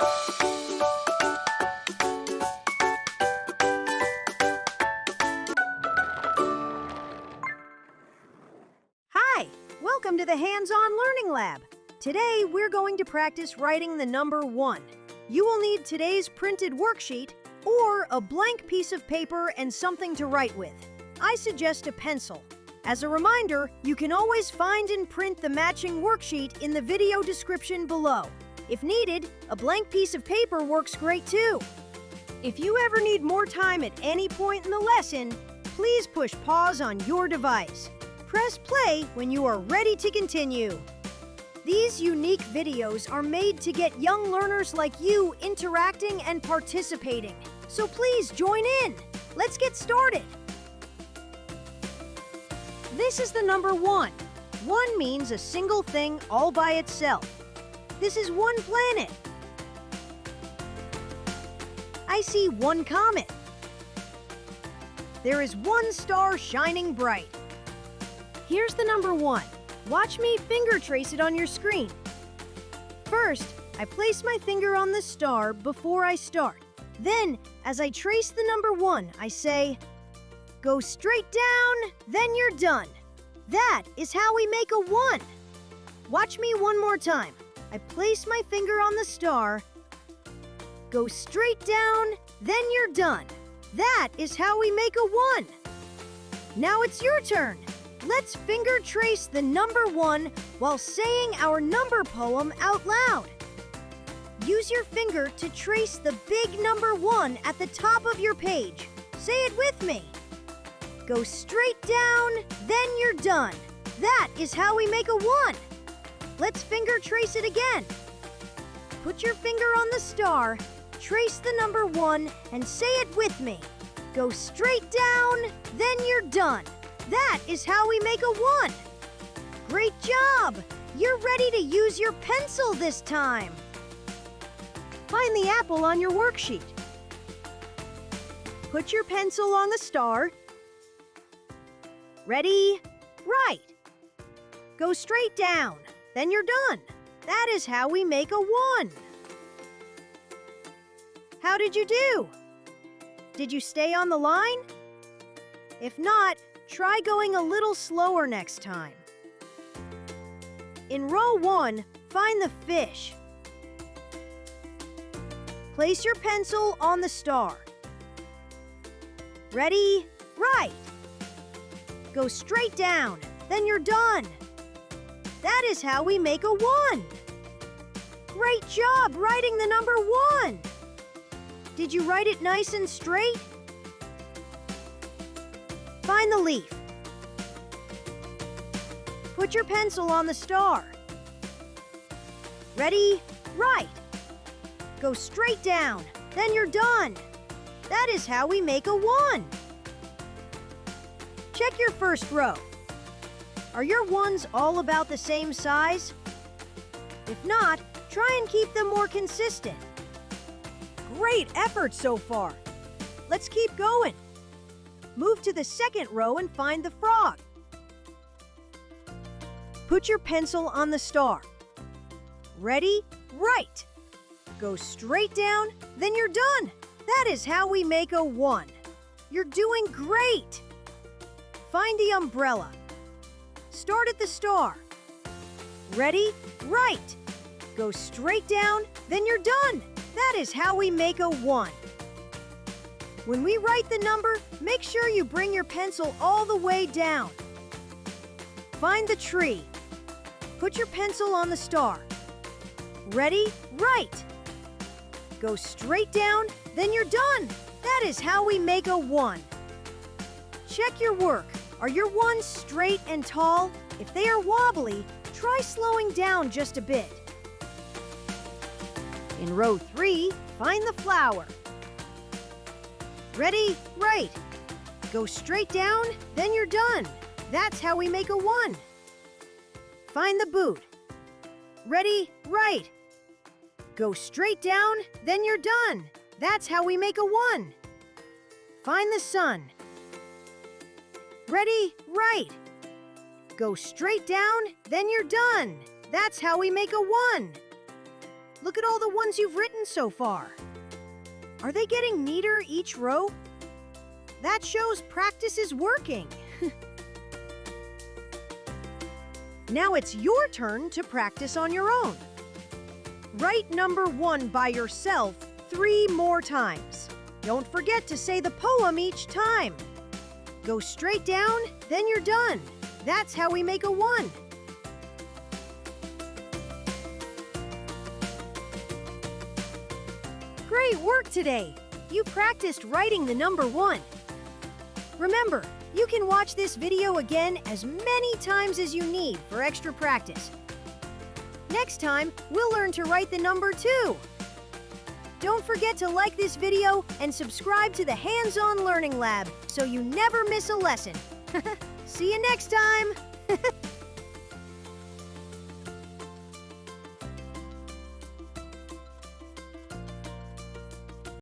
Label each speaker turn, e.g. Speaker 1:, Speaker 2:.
Speaker 1: Hi, welcome to the Hands-On Learning Lab. Today, we're going to practice writing the number 1. You will need today's printed worksheet or a blank piece of paper and something to write with. I suggest a pencil. As a reminder, you can always find and print the matching worksheet in the video description below. If needed, a blank piece of paper works great too. If you ever need more time at any point in the lesson, please push pause on your device. Press play when you are ready to continue. These unique videos are made to get young learners like you interacting and participating. So please join in. Let's get started. This is the number 1. 1 means a single thing all by itself. This is one planet. I see one comet. There is one star shining bright. Here's the number 1. Watch me finger trace it on your screen. First, I place my finger on the star before I start. Then, as I trace the number 1, I say, go straight down, then you're done. That is how we make a 1. Watch me one more time. I place my finger on the star, go straight down, then you're done. That is how we make a 1. Now it's your turn. Let's finger trace the number 1 while saying our number poem out loud. Use your finger to trace the big number 1 at the top of your page. Say it with me. Go straight down, then you're done. That is how we make a 1. Let's finger trace it again. Put your finger on the star, trace the number 1, and say it with me. Go straight down, then you're done. That is how we make a 1. Great job! You're ready to use your pencil this time. Find the apple on your worksheet. Put your pencil on the star. Ready? Right. Go straight down, then you're done. That is how we make a 1. How did you do? Did you stay on the line? If not, try going a little slower next time. In row 1, find the fish. Place your pencil on the star. Ready? Right. Go straight down, then you're done. That is how we make a 1. Great job writing the number 1. Did you write it nice and straight? Find the leaf. Put your pencil on the star. Ready? Right. Go straight down, then you're done. That is how we make a 1. Check your first row. Are your 1s all about the same size? If not, try and keep them more consistent. Great effort so far. Let's keep going. Move to the second row and find the frog. Put your pencil on the star. Ready? Right. Go straight down, then you're done. That is how we make a 1. You're doing great. Find the umbrella. Start at the star. Ready? Right. Go straight down, then you're done. That is how we make a 1. When we write the number, make sure you bring your pencil all the way down. Find the tree. Put your pencil on the star. Ready? Right. Go straight down, then you're done. That is how we make a 1. Check your work. Are your 1s straight and tall? If they are wobbly, try slowing down just a bit. In row 3, find the flower. Ready? Right. Go straight down, then you're done. That's how we make a 1. Find the boot. Ready? Right. Go straight down, then you're done. That's how we make a 1. Find the sun. Ready? Right. Go straight down, then you're done. That's how we make a 1. Look at all the ones you've written so far. Are they getting neater each row? That shows practice is working. Now it's your turn to practice on your own. Write number 1 by yourself 3 more times. Don't forget to say the poem each time. Go straight down, then you're done. That's how we make a 1. Great work today! You practiced writing the number 1. Remember, you can watch this video again as many times as you need for extra practice. Next time, we'll learn to write the number 2. Don't forget to like this video and subscribe to the Hands-On Learning Lab so you never miss a lesson. See you next time!